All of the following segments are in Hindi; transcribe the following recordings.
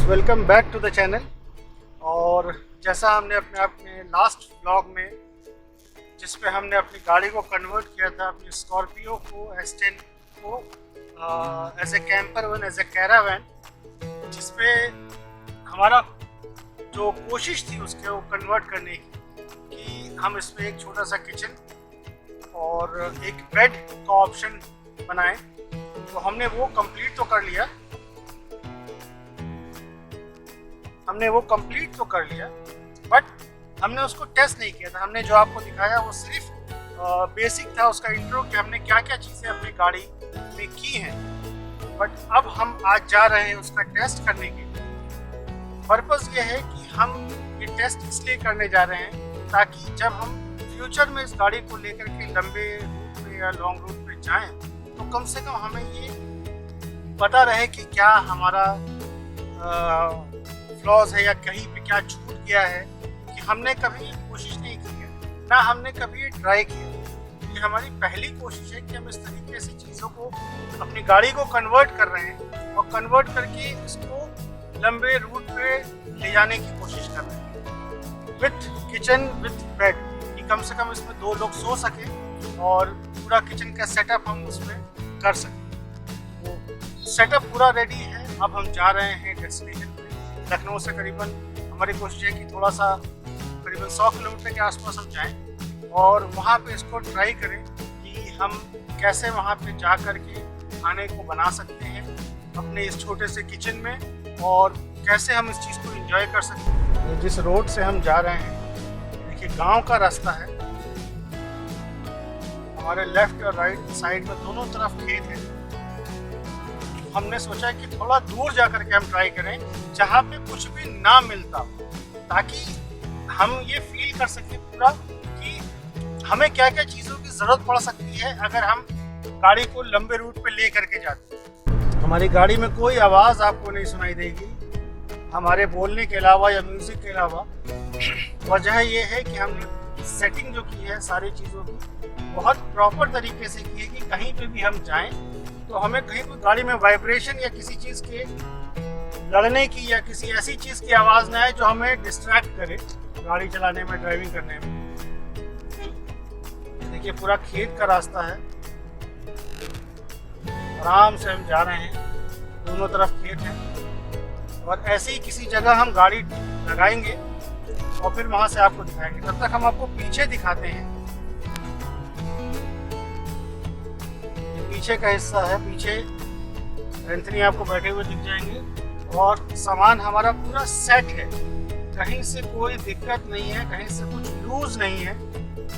Welcome back to the channel. और जैसा हमने अपने लास्ट व्लॉग में जिस पे हमने अपनी गाड़ी को कन्वर्ट किया था, अपनी स्कॉर्पियो को S10 को as a camper van, as a caravan, जिस पे हमारा जो कोशिश थी उसके वो कन्वर्ट करने की कि हम इसमें एक छोटा सा किचन और एक बेड का ऑप्शन बनाएं। तो हमने वो कंप्लीट तो कर लिया, बट हमने उसको टेस्ट नहीं किया था। हमने जो आपको दिखाया वो सिर्फ बेसिक था, उसका इंट्रो कि हमने क्या क्या चीज़ें अपनी गाड़ी में की हैं। बट अब हम आज जा रहे हैं उसका टेस्ट करने के लिए। पर्पज़ ये है कि हम ये टेस्ट इसलिए करने जा रहे हैं ताकि जब हम फ्यूचर में इस गाड़ी को लेकर के लंबे रूट पे या लॉन्ग रूट पे जाएं तो कम से कम हमें ये पता रहे कि क्या हमारा फ्लॉज है या कहीं पे क्या छूट गया है, कि हमने कभी कोशिश नहीं की है, ना हमने कभी ट्राई किया। ये हमारी पहली कोशिश है कि हम इस तरीके से चीज़ों को अपनी गाड़ी को कन्वर्ट कर रहे हैं और कन्वर्ट करके इसको लंबे रूट पे ले जाने की कोशिश कर रहे हैं विथ किचन विथ बेड, कि कम से कम इसमें 2 लोग सो सकें और पूरा किचन का सेटअप हम उसमें कर सकें। तो सेटअप पूरा रेडी है। अब हम जा रहे हैं डेस्टिनेशन पे। लखनऊ से करीबन हमारी कोशिश है कि थोड़ा सा करीबन 100 किलोमीटर के आसपास हम जाएं और वहाँ पे इसको ट्राई करें कि हम कैसे वहाँ पे जा कर के खाने को बना सकते हैं अपने इस छोटे से किचन में, और कैसे हम इस चीज़ को एंजॉय कर सकते हैं। जिस रोड से हम जा रहे हैं, देखिए गांव का रास्ता है। हमारे लेफ्ट और राइट साइड में दोनों तरफ खेत है। हमने सोचा कि थोड़ा दूर जा कर के हम ट्राई करें जहाँ पे कुछ भी ना मिलता, ताकि हम ये फील कर सकें पूरा कि हमें क्या क्या चीज़ों की ज़रूरत पड़ सकती है अगर हम गाड़ी को लंबे रूट पे ले करके जाते हैं। हमारी गाड़ी में कोई आवाज़ आपको नहीं सुनाई देगी हमारे बोलने के अलावा या म्यूज़िक के अलावा। वजह ये है कि हमने सेटिंग जो की है सारी चीज़ों की बहुत प्रॉपर तरीके से की है कि कहीं पे भी हम जाएं तो हमें कहीं कोई गाड़ी में वाइब्रेशन या किसी चीज़ के लड़ने की या किसी ऐसी चीज़ की आवाज़ ना आए जो हमें डिस्ट्रैक्ट करे गाड़ी चलाने में, ड्राइविंग करने में। देखिए पूरा खेत का रास्ता है, आराम से हम जा रहे हैं, दोनों तरफ खेत है। और ऐसे ही किसी जगह हम गाड़ी लगाएंगे और फिर वहाँ से आपको दिखाएंगे। तब तक हम आपको पीछे दिखाते हैं। पीछे का हिस्सा है, पीछे एंथनी आपको बैठे हुए दिख जाएंगे और सामान हमारा पूरा सेट है। कहीं से कोई दिक्कत नहीं है, कहीं से कुछ लूज नहीं है,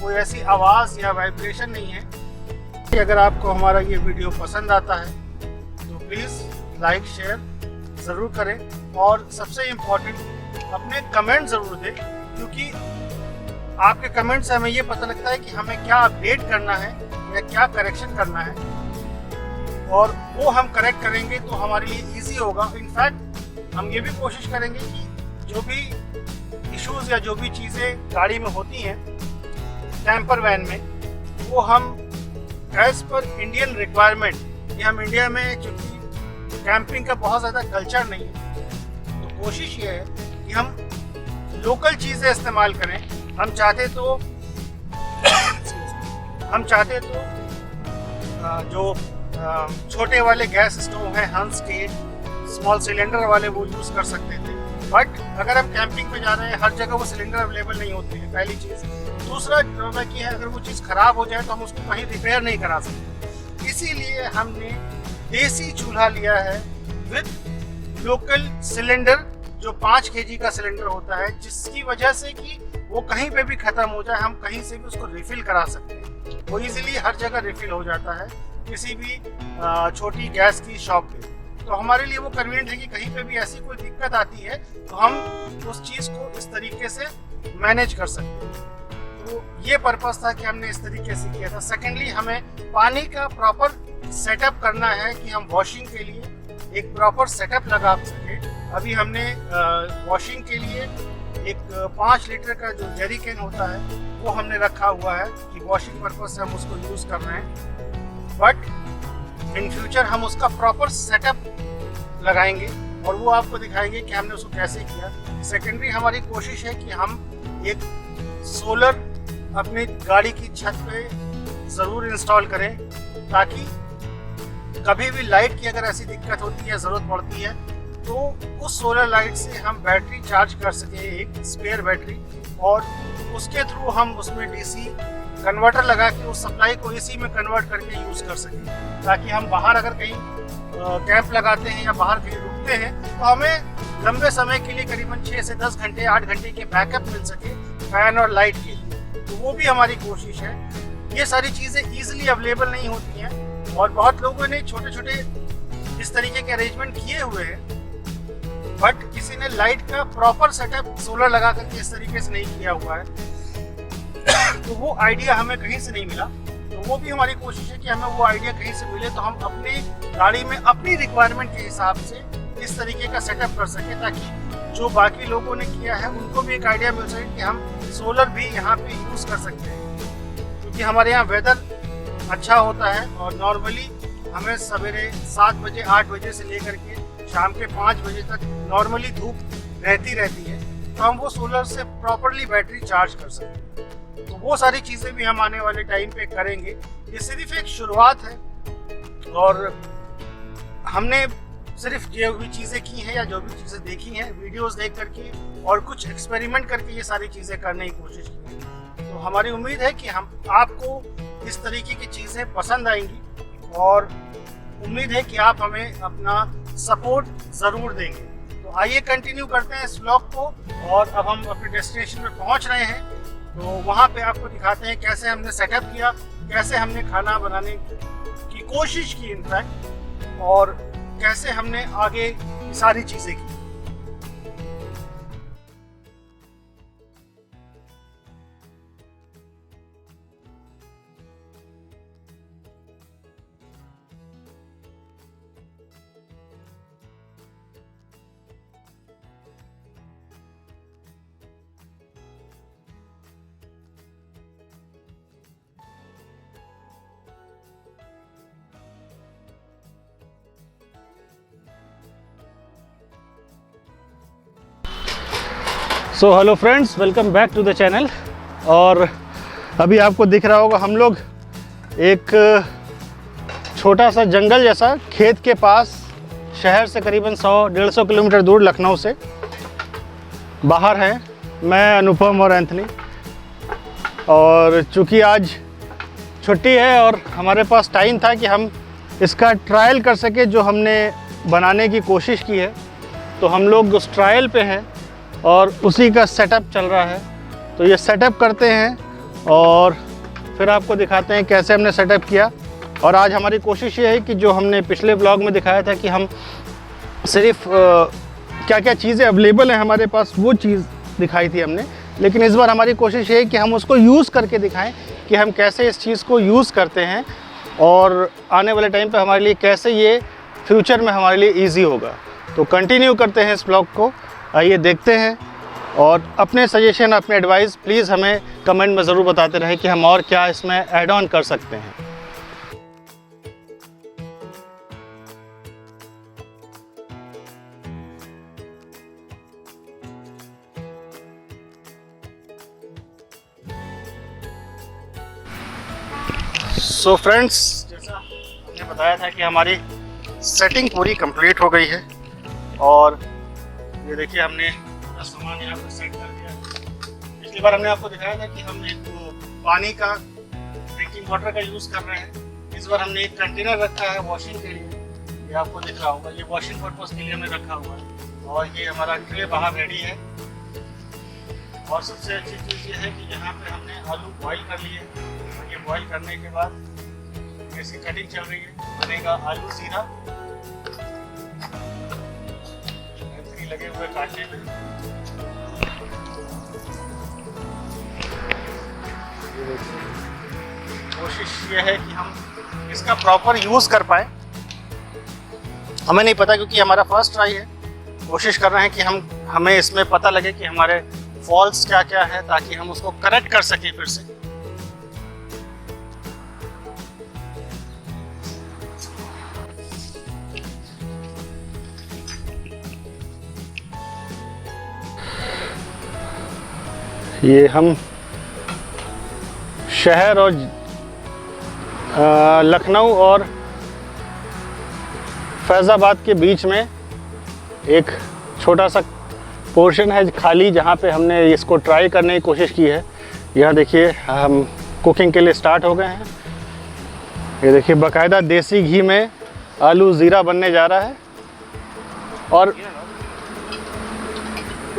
कोई ऐसी आवाज़ या वाइब्रेशन नहीं है। अगर आपको हमारा ये वीडियो पसंद आता है तो प्लीज़ लाइक शेयर ज़रूर करें और सबसे इम्पोर्टेंट अपने कमेंट ज़रूर दें, क्योंकि आपके कमेंट से हमें ये पता लगता है कि हमें क्या अपडेट करना है या क्या करेक्शन करना है, और वो हम करेक्ट करेंगे तो हमारे लिए इजी होगा। इनफैक्ट हम ये भी कोशिश करेंगे कि जो भी इश्यूज़ या जो भी चीज़ें गाड़ी में होती हैं कैंपर वैन में, वो हम एज पर इंडियन रिक्वायरमेंट, ये हम इंडिया में चूँकि कैंपिंग का बहुत ज़्यादा कल्चर नहीं है, तो कोशिश ये है कि हम लोकल चीज़ें इस्तेमाल करें। हम चाहते तो जो छोटे वाले गैस स्टोव हैं हंस के, स्मॉल सिलेंडर वाले, वो यूज़ कर सकते थे। बट अगर हम कैंपिंग पे जा रहे हैं, हर जगह वो सिलेंडर अवेलेबल नहीं होते हैं, पहली चीज़। दूसरा ड्रॉबैक ये है, अगर वो चीज़ ख़राब हो जाए तो हम उसको कहीं रिपेयर नहीं करा सकते। इसीलिए हमने देसी चूल्हा लिया है विद लोकल सिलेंडर, जो 5 kg का सिलेंडर होता है, जिसकी वजह से कि वो कहीं पे भी ख़त्म हो जाए, हम कहीं से भी उसको रिफ़िल करा सकते हैं। वो इजीली हर जगह रिफ़िल हो जाता है किसी भी छोटी गैस की शॉप पे। तो हमारे लिए वो कन्वीनियंट है कि कहीं पे भी ऐसी कोई दिक्कत आती है तो हम उस चीज़ को इस तरीके से मैनेज कर सकते हैं। तो ये पर्पस था कि हमने इस तरीके से किया था। सेकेंडली, हमें पानी का प्रॉपर सेटअप करना है कि हम वॉशिंग के लिए एक प्रॉपर सेटअप लगा सकें। अभी हमने वॉशिंग के लिए एक 5 लीटर का जो जेरी कैन होता है वो हमने रखा हुआ है कि वॉशिंग पर्पस से हम उसको यूज़ कर रहे हैं। बट इन फ्यूचर हम उसका प्रॉपर सेटअप लगाएंगे और वो आपको दिखाएंगे कि हमने उसको कैसे किया। सेकेंडरी हमारी कोशिश है कि हम एक सोलर अपनी गाड़ी की छत पे ज़रूर इंस्टॉल करें, ताकि कभी भी लाइट की अगर ऐसी दिक्कत होती है, ज़रूरत पड़ती है, तो उस सोलर लाइट से हम बैटरी चार्ज कर सकें, एक स्पेयर बैटरी, और उसके थ्रू हम उसमें डीसी कन्वर्टर लगा के उस सप्लाई को एसी में कन्वर्ट करके यूज़ कर सकें, ताकि हम बाहर अगर कहीं कैंप लगाते हैं या बाहर कहीं रुकते हैं तो हमें लंबे समय के लिए करीबन 6 से 10 घंटे 8 घंटे के बैकअप मिल सके फैन और लाइट के लिए। तो वो भी हमारी कोशिश है। ये सारी चीज़ें ईजिली अवेलेबल नहीं होती हैं और बहुत लोगों ने छोटे छोटे इस तरीके के अरेंजमेंट किए हुए हैं, बट किसी ने लाइट का प्रॉपर सेटअप सोलर लगा करके इस तरीके से नहीं किया हुआ है। तो वो आइडिया हमें कहीं से नहीं मिला। तो वो भी हमारी कोशिश है कि हमें वो आइडिया कहीं से मिले तो हम अपनी गाड़ी में अपनी रिक्वायरमेंट के हिसाब से इस तरीके का सेटअप कर सकें, ताकि जो बाकी लोगों ने किया है उनको भी एक आइडिया मिल सके कि हम सोलर भी यहाँ पे यूज़ कर सकते हैं। क्योंकि हमारे यहाँ वेदर अच्छा होता है और नॉर्मली हमें सवेरे 7 बजे 8 बजे से लेकर के शाम के 5 बजे तक नॉर्मली धूप रहती है, तो हम वो सोलर से प्रॉपरली बैटरी चार्ज कर सकते हैं। तो वो सारी चीज़ें भी हम आने वाले टाइम पे करेंगे। ये सिर्फ एक शुरुआत है और हमने सिर्फ जो भी चीज़ें की हैं या जो भी चीज़ें देखी हैं वीडियोस देख करके और कुछ एक्सपेरिमेंट करके ये सारी चीज़ें करने की कोशिश की है। तो हमारी उम्मीद है कि हम आपको इस तरीके की चीज़ें पसंद आएंगी और उम्मीद है कि आप हमें अपना सपोर्ट ज़रूर देंगे। तो आइए कंटिन्यू करते हैं इस व्लॉग को और अब हम अपने डेस्टिनेशन पे पहुंच रहे हैं। तो वहाँ पे आपको दिखाते हैं कैसे हमने सेटअप किया, कैसे हमने खाना बनाने की कोशिश की इनफैक्ट, और कैसे हमने आगे सारी चीज़ें की। So hello friends, welcome back to the channel. और अभी आपको दिख रहा होगा हम लोग एक छोटा सा जंगल जैसा खेत के पास, शहर से करीबन 100-150 किलोमीटर दूर लखनऊ से बाहर है। मैं अनुपम और एंथनी, और चूँकि आज छुट्टी है और हमारे पास टाइम था कि हम इसका ट्रायल कर सके जो हमने बनाने की कोशिश की है, तो हम लोग उस ट्रायल पे हैं और उसी का सेटअप चल रहा है। तो ये सेटअप करते हैं और फिर आपको दिखाते हैं कैसे हमने सेटअप किया। और आज हमारी कोशिश ये है कि जो हमने पिछले ब्लॉग में दिखाया था कि हम सिर्फ क्या क्या चीज़ें अवेलेबल हैं हमारे पास, वो चीज़ दिखाई थी हमने, लेकिन इस बार हमारी कोशिश ये है कि हम उसको यूज़ करके दिखाएं कि हम कैसे इस चीज़ को यूज़ करते हैं और आने वाले टाइम पे हमारे लिए कैसे ये फ्यूचर में हमारे लिए ईजी होगा। तो कंटिन्यू करते हैं इस ब्लॉग को, आइए देखते हैं। और अपने सजेशन, अपने एडवाइस प्लीज़ हमें कमेंट में ज़रूर बताते रहें कि हम और क्या इसमें ऐड ऑन कर सकते हैं। सो फ्रेंड्स, जैसा हमने बताया था कि हमारी सेटिंग पूरी कंप्लीट हो गई है और ये देखिए हमने सामान यहाँ पर सेट कर दिया। पिछली बार हमने आपको दिखाया था कि हम एक पानी का ड्रिंकिंग वाटर का यूज़ कर रहे हैं। इस बार हमने एक कंटेनर रखा है वॉशिंग के लिए, ये आपको दिख रहा होगा, ये वॉशिंग पर्पज़ के लिए हमने रखा हुआ है। और ये हमारा ट्रे बाहर रेडी है। और सबसे अच्छी चीज़ ये है कि यहाँ पे हमने आलू बॉईल कर लिए और ये बॉईल करने के बाद ऐसी कटिंग चल रही है, बनेगा आलू सीरा लगे हुए काटने में। कोशिश ये है कि हम इसका प्रॉपर यूज़ कर पाए। हमें नहीं पता क्योंकि हमारा फर्स्ट ट्राई है। कोशिश कर रहे हैं कि हमें इसमें पता लगे कि हमारे फॉल्ट्स क्या क्या है, ताकि हम उसको करेक्ट कर सकें फिर से। ये हम शहर और लखनऊ और फैज़ाबाद के बीच में एक छोटा सा पोर्शन है खाली, जहाँ पे हमने इसको ट्राई करने की कोशिश की है। यहाँ देखिए हम कुकिंग के लिए स्टार्ट हो गए हैं। ये देखिए बाकायदा देसी घी में आलू ज़ीरा बनने जा रहा है। और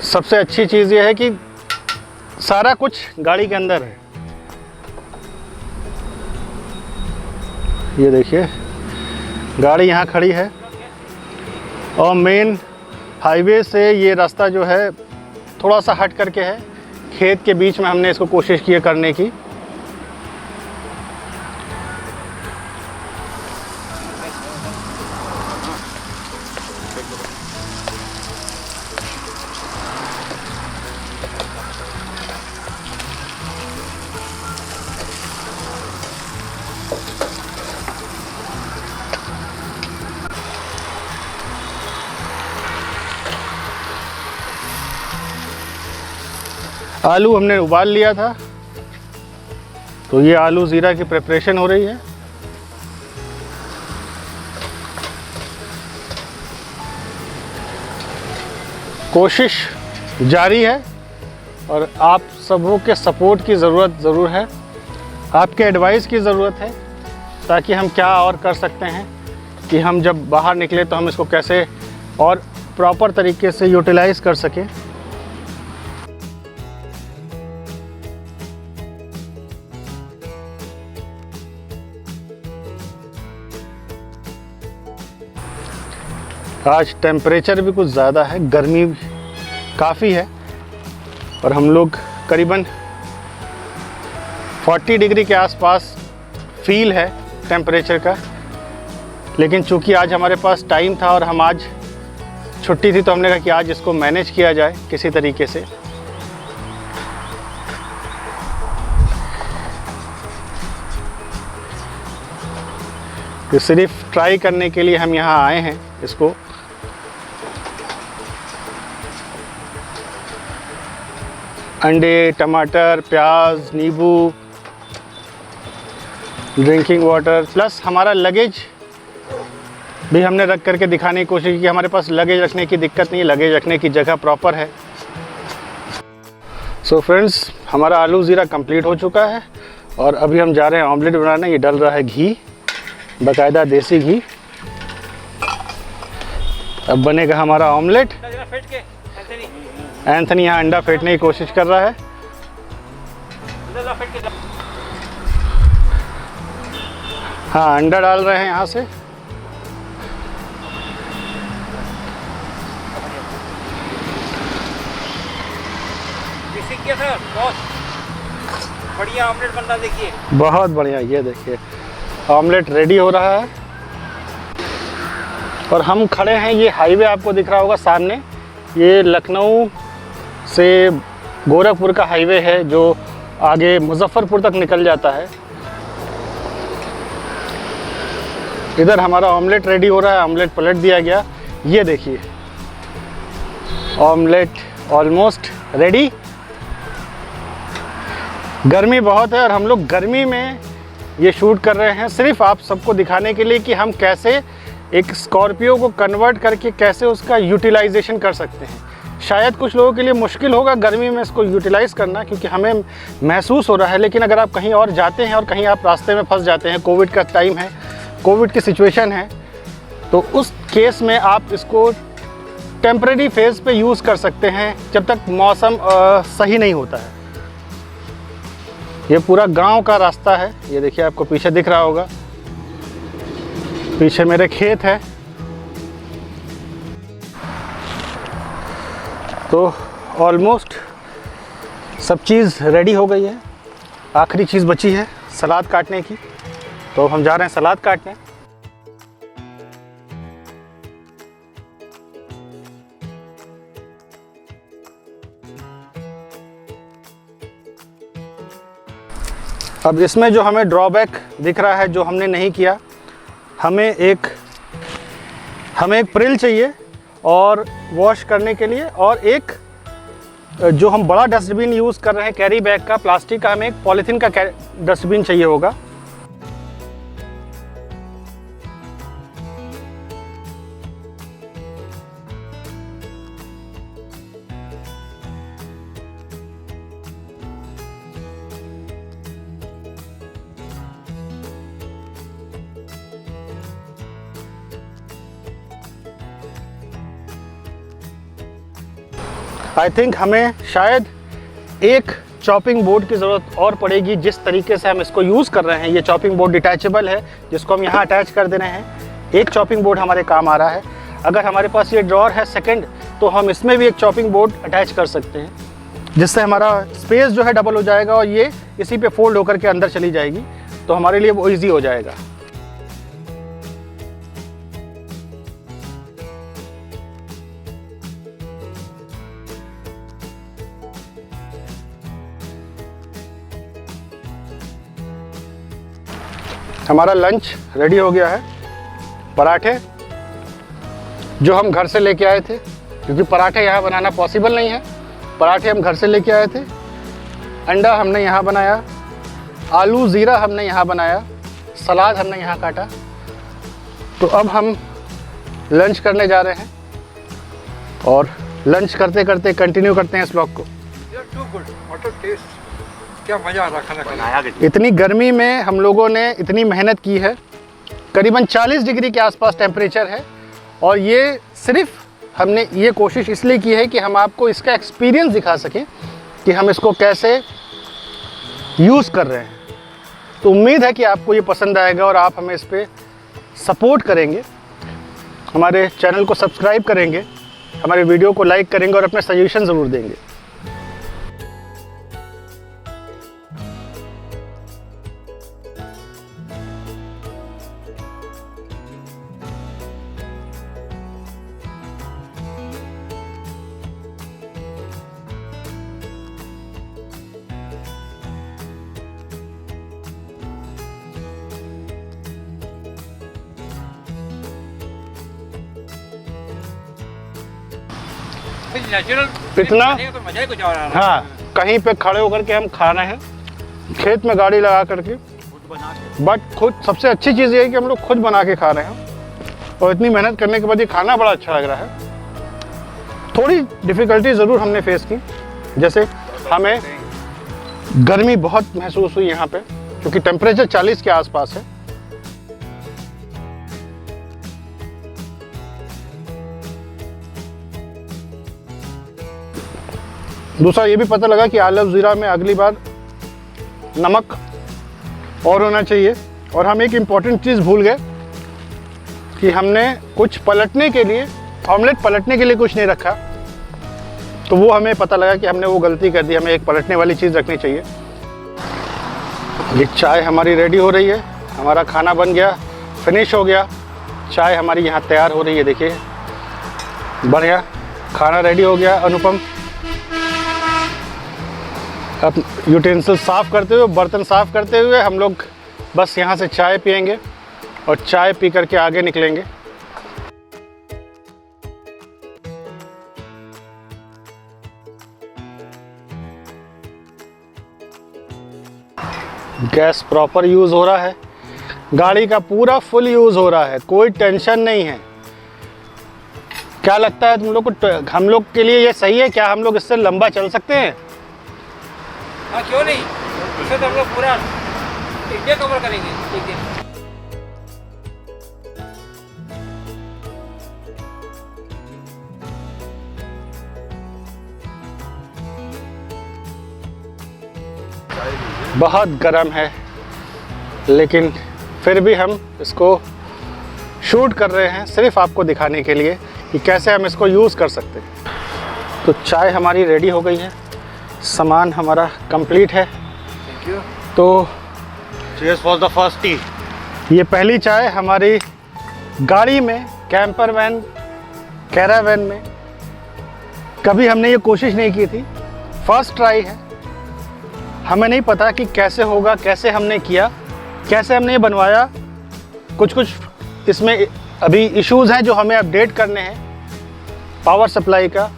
सबसे अच्छी चीज़ ये है कि सारा कुछ गाड़ी के अंदर है। ये देखिए गाड़ी यहाँ खड़ी है और मेन हाईवे से ये रास्ता जो है थोड़ा सा हट करके है, खेत के बीच में हमने इसको कोशिश की है करने की। आलू हमने उबाल लिया था, तो ये आलू ज़ीरा की प्रिपरेशन हो रही है। कोशिश जारी है और आप सबों के सपोर्ट की ज़रूरत ज़रूर है, आपके एडवाइस की ज़रूरत है, ताकि हम क्या और कर सकते हैं कि हम जब बाहर निकले तो हम इसको कैसे और प्रॉपर तरीके से यूटिलाइज़ कर सकें। आज टेम्परेचर भी कुछ ज़्यादा है, गर्मी काफ़ी है और हम लोग करीबन 40 डिग्री के आसपास फील है टेम्परेचर का। लेकिन चूंकि आज हमारे पास टाइम था और हम आज छुट्टी थी, तो हमने कहा कि आज इसको मैनेज किया जाए किसी तरीके से। तो सिर्फ ट्राई करने के लिए हम यहाँ आए हैं इसको। अंडे, टमाटर, प्याज, नींबू, ड्रिंकिंग वाटर, प्लस हमारा लगेज भी हमने रख करके दिखाने की कोशिश की। हमारे पास लगेज रखने की दिक्कत नहीं, लगेज रखने की जगह प्रॉपर है। सो फ्रेंड्स, हमारा आलू ज़ीरा कंप्लीट हो चुका है और अभी हम जा रहे हैं ऑमलेट बनाने। ये डल रहा है घी, बाकायदा देसी घी। अब बनेगा हमारा ऑमलेट। एंथनी यहाँ अंडा फेंटने की कोशिश कर रहा है। हाँ, अंडा डाल रहे हैं यहाँ से। बहुत बढ़िया ऑमलेट बन रहा, देखिए बहुत बढ़िया। ये देखिए ऑमलेट रेडी हो रहा है और हम खड़े हैं, ये हाईवे आपको दिख रहा होगा सामने, ये लखनऊ से गोरखपुर का हाईवे है जो आगे मुजफ्फरपुर तक निकल जाता है। इधर हमारा ऑमलेट रेडी हो रहा है, ऑमलेट पलट दिया गया। ये देखिए ऑमलेट ऑलमोस्ट रेडी। गर्मी बहुत है और हम लोग गर्मी में ये शूट कर रहे हैं सिर्फ आप सबको दिखाने के लिए कि हम कैसे एक स्कॉर्पियो को कन्वर्ट करके कैसे उसका यूटिलाइजेशन कर सकते हैं। शायद कुछ लोगों के लिए मुश्किल होगा गर्मी में इसको यूटिलाइज़ करना, क्योंकि हमें महसूस हो रहा है। लेकिन अगर आप कहीं और जाते हैं और कहीं आप रास्ते में फंस जाते हैं, कोविड का टाइम है, कोविड की सिचुएशन है, तो उस केस में आप इसको टेम्परेरी फेज़ पे यूज़ कर सकते हैं जब तक मौसम सही नहीं होता है। ये पूरा गांव का रास्ता है। ये देखिए आपको पीछे दिख रहा होगा, पीछे मेरे खेत है। तो ऑलमोस्ट सब चीज़ रेडी हो गई है। आखिरी चीज़ बची है सलाद काटने की, तो हम जा रहे हैं सलाद काटने। अब इसमें जो हमें ड्रॉबैक दिख रहा है, जो हमने नहीं किया, हमें एक प्रिल चाहिए और वॉश करने के लिए, और एक जो हम बड़ा डस्टबिन यूज़ कर रहे हैं कैरी बैग का, प्लास्टिक का, हमें एक पॉलीथीन का डस्टबिन चाहिए होगा। आई थिंक हमें शायद एक चॉपिंग बोर्ड की ज़रूरत और पड़ेगी। जिस तरीके से हम इसको यूज़ कर रहे हैं, ये चॉपिंग बोर्ड डिटैचेबल है जिसको हम यहाँ अटैच कर दे रहे हैं। एक चॉपिंग बोर्ड हमारे काम आ रहा है। अगर हमारे पास ये ड्रॉर है सेकंड, तो हम इसमें भी एक चॉपिंग बोर्ड अटैच कर सकते हैं, जिससे हमारा स्पेस जो है डबल हो जाएगा और ये इसी पे फोल्ड होकर के अंदर चली जाएगी, तो हमारे लिए वो ईजी हो जाएगा। हमारा लंच रेडी हो गया है। पराठे जो हम घर से लेके आए थे, क्योंकि पराठे यहाँ बनाना पॉसिबल नहीं है, पराठे हम घर से लेके आए थे। अंडा हमने यहाँ बनाया, आलू ज़ीरा हमने यहाँ बनाया, सलाद हमने यहाँ काटा। तो अब हम लंच करने जा रहे हैं और लंच करते करते कंटिन्यू करते हैं इस ब्लॉग को। क्या मजा आ रहा खाना खाने। इतनी गर्मी में हम लोगों ने इतनी मेहनत की है। करीबन 40 डिग्री के आसपास टेम्परेचर है और ये सिर्फ हमने ये कोशिश इसलिए की है कि हम आपको इसका एक्सपीरियंस दिखा सकें कि हम इसको कैसे यूज़ कर रहे हैं। तो उम्मीद है कि आपको ये पसंद आएगा और आप हमें इस पर सपोर्ट करेंगे, हमारे चैनल को सब्सक्राइब करेंगे, हमारे वीडियो को लाइक करेंगे और अपने सजेशन ज़रूर देंगे। नेचुरल इतना तो मजा ही कुछ और आ रहा है। हाँ, कहीं पे खड़े होकर के हम खा रहे हैं, खेत में गाड़ी लगा करके, बट खुद सबसे अच्छी चीज़ ये है कि हम लोग खुद बना के खा रहे हैं और इतनी मेहनत करने के बाद ये खाना बड़ा अच्छा लग रहा है। थोड़ी डिफ़िकल्टी ज़रूर हमने फेस की, जैसे हमें गर्मी बहुत महसूस हुई यहाँ पे, क्योंकि टेम्परेचर 40 के आसपास है। दूसरा ये भी पता लगा कि आलू ज़ीरा में अगली बार नमक और होना चाहिए। और हम एक इम्पॉर्टेंट चीज़ भूल गए कि हमने कुछ पलटने के लिए, ऑमलेट पलटने के लिए कुछ नहीं रखा। तो वो हमें पता लगा कि हमने वो गलती कर दी, हमें एक पलटने वाली चीज़ रखनी चाहिए। ये चाय हमारी रेडी हो रही है, हमारा खाना बन गया, फिनिश हो गया। चाय हमारी यहाँ तैयार हो रही है, देखिए बढ़िया खाना रेडी हो गया। अनुपम अब यूटेंसिल साफ़ करते हुए, बर्तन साफ़ करते हुए हम लोग बस यहाँ से चाय पियेंगे और चाय पी करके आगे निकलेंगे। गैस प्रॉपर यूज़ हो रहा है, गाड़ी का पूरा फुल यूज़ हो रहा है, कोई टेंशन नहीं है। क्या लगता है तुम लोग को, हम लोग के लिए ये सही है? क्या हम लोग इससे लंबा चल सकते हैं? हाँ क्यों नहीं, इससे तो हम लोग पूरा इंडिया कवर करेंगे एक दिन। बहुत गर्म है, लेकिन फिर भी हम इसको शूट कर रहे हैं सिर्फ आपको दिखाने के लिए कि कैसे हम इसको यूज़ कर सकते हैं। तो चाय हमारी रेडी हो गई है, सामान हमारा कंप्लीट है। Thank you. तो Cheers for the first tea. ये पहली चाय हमारी गाड़ी में, कैंपर वैन, कैरावैन में कभी हमने ये कोशिश नहीं की थी, फर्स्ट ट्राई है। हमें नहीं पता कि कैसे होगा, कैसे हमने किया, कैसे हमने ये बनवाया। कुछ इसमें अभी इश्यूज़ हैं जो हमें अपडेट करने हैं पावर सप्लाई का,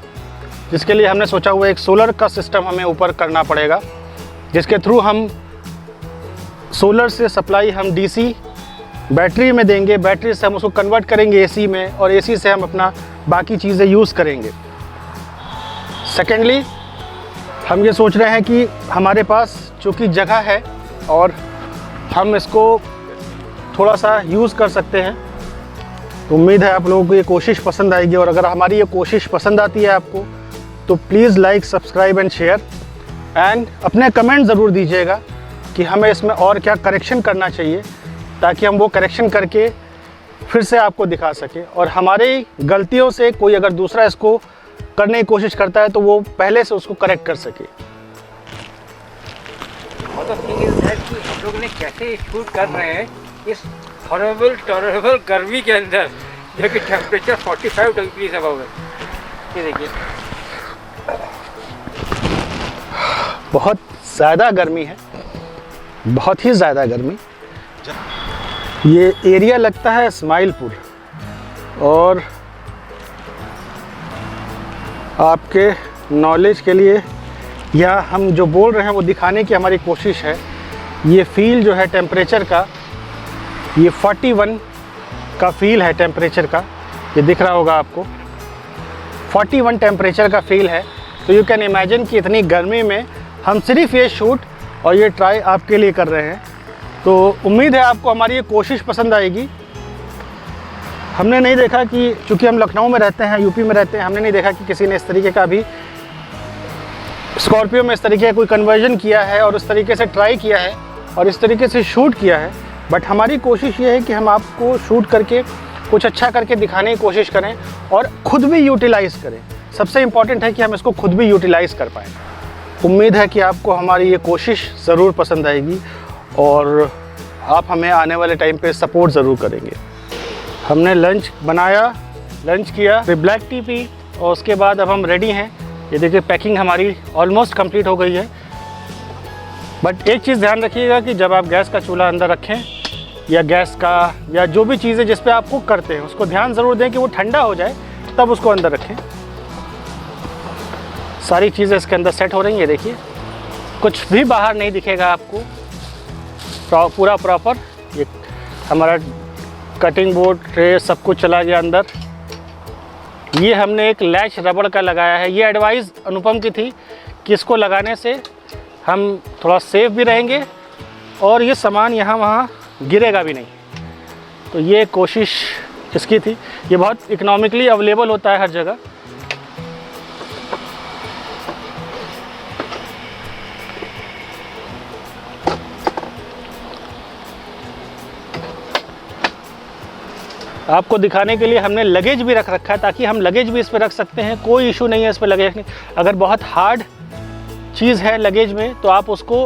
जिसके लिए हमने सोचा हुआ एक सोलर का सिस्टम हमें ऊपर करना पड़ेगा, जिसके थ्रू हम सोलर से सप्लाई हम डीसी बैटरी में देंगे, बैटरी से हम उसको कन्वर्ट करेंगे एसी में, और एसी से हम अपना बाकी चीज़ें यूज़ करेंगे। सेकेंडली हम ये सोच रहे हैं कि हमारे पास चूँकि जगह है और हम इसको थोड़ा सा यूज़ कर सकते हैं, तो उम्मीद है आप लोगों को ये कोशिश पसंद आएगी। और अगर हमारी ये कोशिश पसंद आती है आपको, तो please like, subscribe and share, and अपने कमेंट ज़रूर दीजिएगा कि हमें इसमें और क्या करेक्शन करना चाहिए, ताकि हम वो करेक्शन करके फिर से आपको दिखा सकें, और हमारी गलतियों से कोई अगर दूसरा इसको करने की कोशिश करता है तो वो पहले से उसको करेक्ट कर सके। और तो थिंग इज दैट कि हम लोग ने कैसे शूट कर रहे हैं इस हॉरेबल टॉलरेबल गर्मी के अंदर, जो कि टेम्परेचर 45 डिग्री से अबव है। ये देखिए, बहुत ज़्यादा गर्मी है, बहुत ही ज़्यादा गर्मी। ये एरिया लगता है स्माइलपुर, और आपके नॉलेज के लिए या हम जो बोल रहे हैं वो दिखाने की हमारी कोशिश है। ये फील जो है टेम्परेचर का, ये 41 का फील है टेम्परेचर का, ये दिख रहा होगा आपको, 41 टेम्परेचर का फील है। तो यू कैन इमेजिन कि इतनी गर्मी में हम सिर्फ ये शूट और ये ट्राई आपके लिए कर रहे हैं। तो उम्मीद है आपको हमारी ये कोशिश पसंद आएगी। हमने नहीं देखा कि, चूँकि हम लखनऊ में रहते हैं, यूपी में रहते हैं, हमने नहीं देखा कि किसी ने इस तरीके का भी स्कॉर्पियो में इस तरीके का कोई कन्वर्जन किया है और उस तरीके से ट्राई किया है और इस तरीके से शूट किया है। बट हमारी कोशिश ये है कि हम आपको शूट करके कुछ अच्छा करके दिखाने की कोशिश करें और ख़ुद भी यूटिलाइज़ करें। सबसे इम्पॉर्टेंट है कि हम इसको खुद भी यूटिलाइज़ कर पाएँ। उम्मीद है कि आपको हमारी ये कोशिश ज़रूर पसंद आएगी और आप हमें आने वाले टाइम पे सपोर्ट ज़रूर करेंगे। हमने लंच बनाया, लंच किया, फिर ब्लैक टी पी, और उसके बाद अब हम रेडी हैं। ये देखिए पैकिंग हमारी ऑलमोस्ट कंप्लीट हो गई है। बट एक चीज़ ध्यान रखिएगा कि जब आप गैस का चूल्हा अंदर रखें या गैस का या जो भी चीज़ें जिस पे आप कुक करते हैं उसको ध्यान ज़रूर दें कि वो ठंडा हो जाए, तब उसको अंदर रखें। सारी चीज़ें इसके अंदर सेट हो रही हैं। देखिए कुछ भी बाहर नहीं दिखेगा आपको, पूरा प्रॉपर ये हमारा कटिंग बोर्ड, ट्रे सब कुछ चला गया अंदर। ये हमने एक लैच रबड़ का लगाया है। ये एडवाइस अनुपम की थी कि इसको लगाने से हम थोड़ा सेफ भी रहेंगे और ये सामान यहाँ वहाँ गिरेगा भी नहीं। तो ये कोशिश इसकी थी। ये बहुत इकोनॉमिकली अवेलेबल होता है हर जगह। आपको दिखाने के लिए हमने लगेज भी रख रखा है, ताकि हम लगेज भी इस पर रख सकते हैं। कोई इशू नहीं है इस पर लगेज नहीं। अगर बहुत हार्ड चीज़ है लगेज में तो आप उसको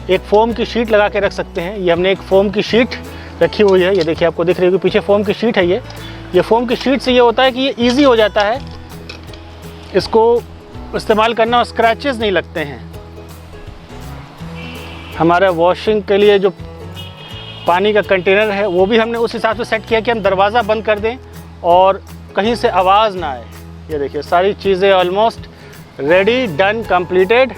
एक फ़ोम की शीट लगा के रख सकते हैं। ये हमने एक फ़ोम की शीट रखी हुई है। ये देखिए आपको दिख रही होगी पीछे फ़ोम की शीट है। ये फ़ोम की शीट से ये होता है कि ये ईजी हो जाता है इसको इस्तेमाल करना और स्क्रैचेस नहीं लगते हैं। हमारा वॉशिंग के लिए जो पानी का कंटेनर है वो भी हमने उस हिसाब से सेट किया कि हम दरवाज़ा बंद कर दें और कहीं से आवाज़ ना आए। ये देखिए सारी चीज़ें ऑलमोस्ट रेडी, डन, कंप्लीटेड।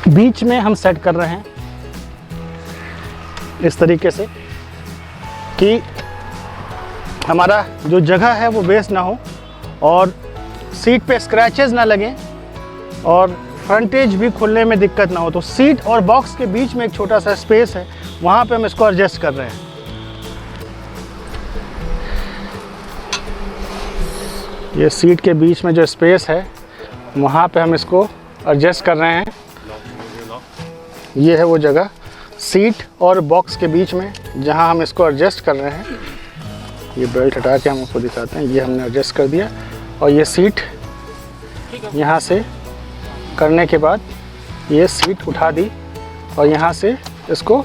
बीच में हम सेट कर रहे हैं इस तरीके से कि हमारा जो जगह है वो वेस्ट ना हो और सीट पे स्क्रैचेस ना लगें और फ्रंटेज भी खुलने में दिक्कत ना हो। तो सीट और बॉक्स के बीच में एक छोटा सा स्पेस है, वहाँ पे हम इसको एडजस्ट कर रहे हैं। ये सीट के बीच में जो स्पेस है वहाँ पे हम इसको एडजस्ट कर रहे हैं। ये है वो जगह सीट और बॉक्स के बीच में जहाँ हम इसको एडजस्ट कर रहे हैं। ये बेल्ट हटा के हम आपको दिखाते हैं। ये हमने एडजस्ट कर दिया और ये सीट यहाँ से करने के बाद ये सीट उठा दी और यहाँ से इसको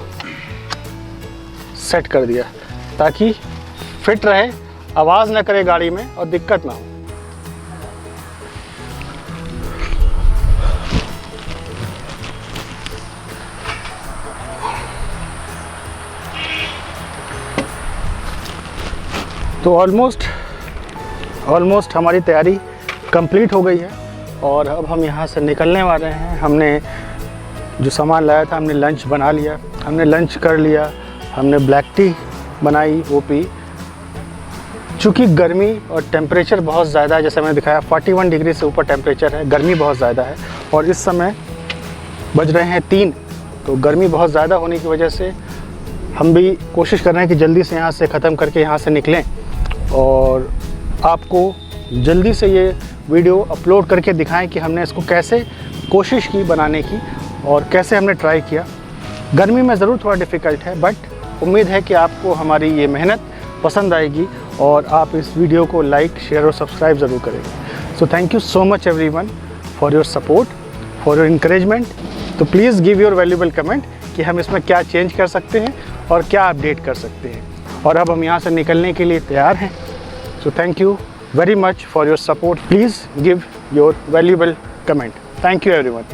सेट कर दिया ताकि फिट रहे, आवाज़ ना करे गाड़ी में और दिक्कत ना हो। तो ऑलमोस्ट हमारी तैयारी कंप्लीट हो गई है और अब हम यहाँ से निकलने वाले हैं। हमने जो सामान लाया था, हमने लंच बना लिया, हमने लंच कर लिया, हमने ब्लैक टी बनाई, वो पी। चूँकि गर्मी और टेम्परेचर बहुत ज़्यादा है, जैसे मैंने दिखाया 41 डिग्री से ऊपर टेम्परेचर है, गर्मी बहुत ज़्यादा है और इस समय बज रहे हैं 3, तो गर्मी बहुत ज़्यादा होने की वजह से हम भी कोशिश कर रहे हैं कि जल्दी से यहाँ से ख़त्म करके यहाँ से निकलें और आपको जल्दी से ये वीडियो अपलोड करके दिखाएं कि हमने इसको कैसे कोशिश की बनाने की और कैसे हमने ट्राई किया। गर्मी में ज़रूर थोड़ा डिफ़िकल्ट है, बट उम्मीद है कि आपको हमारी ये मेहनत पसंद आएगी और आप इस वीडियो को लाइक, शेयर और सब्सक्राइब ज़रूर करेंगे। So thank you so much everyone for your support, for your encouragement. तो please give your valuable comment कि हम इसमें क्या चेंज कर सकते हैं और क्या अपडेट कर सकते हैं। और अब हम यहाँ से निकलने के लिए तैयार हैं। सो thank you very much for your support. Please give your valuable comment. Thank you everyone.